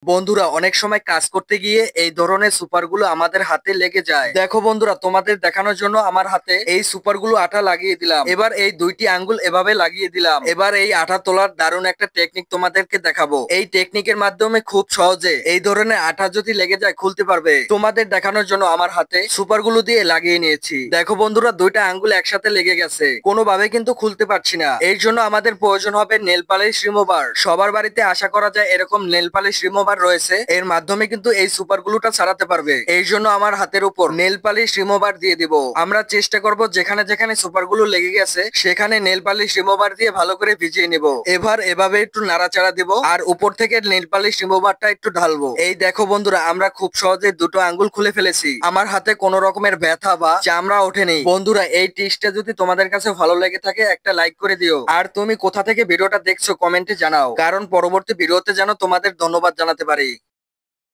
বন্ধুরা অনেক সময় কাজ করতে গিয়ে এই ধরনের সুপারগুলো আমাদের হাতে লেগে যায়। দেখো বন্ধুরা, তোমাদের দেখানোর জন্য আমার হাতে এই সুপারগুলো আঠা লাগিয়ে দিলাম। এবার এই দুইটি আঙ্গুল এভাবে লাগিয়ে দিলাম। এবার এই আঠা তোলার দারুণ একটা টেকনিক তোমাদেরকে দেখাবো। এই টেকনিকের মাধ্যমে খুব সহজে এই ধরনের আঠা যদি লেগে যায় খুলতে পারবে। তোমাদের দেখানোর জন্য আমার হাতে সুপারগুলো দিয়ে লাগিয়ে নিয়েছি। দেখো বন্ধুরা, দুইটা আঙ্গুল একসাথে লেগে গেছে, কোনোভাবে কিন্তু খুলতে পারছি না। এর জন্য আমাদের প্রয়োজন হবে নেল পালিশ রিমুভার। সবার বাড়িতে আশা করা যায় এরকম নেল পালিশ রিমুভার রয়েছে, এর মাধ্যমে কিন্তু এই সুপার গ্লুটা ছাড়াতে পারবে। এই জন্য আমার হাতের উপর নেল পালিশ রিমুভার দিয়ে দিব। আমরা চেষ্টা করব যেখানে যেখানে সুপার গ্লু লেগে গেছে সেখানে নেল পালিশ রিমুভার দিয়ে ভালো করে ভিজিয়ে নিব। এবার এভাবে একটু নাড়াচাড়া দিব আর উপর থেকে নেল পালিশ রিমুভারটা একটু ঢালবো। এই দেখো বন্ধুরা, আমরা খুব সহজে দুটো আঙ্গুল খুলে ফেলেছি। আমার হাতে কোনো রকমের ব্যথা বা চামড়া ওঠেনি। বন্ধুরা, এই টিপসটা যদি তোমাদের কাছে ভালো লেগে থাকে একটা লাইক করে দিও। আর তুমি কোথা থেকে ভিডিওটা দেখছো কমেন্টে জানাও, কারণ পরবর্তী ভিডিওতে যেন তোমাদের ধন্যবাদ জানাতে পারি।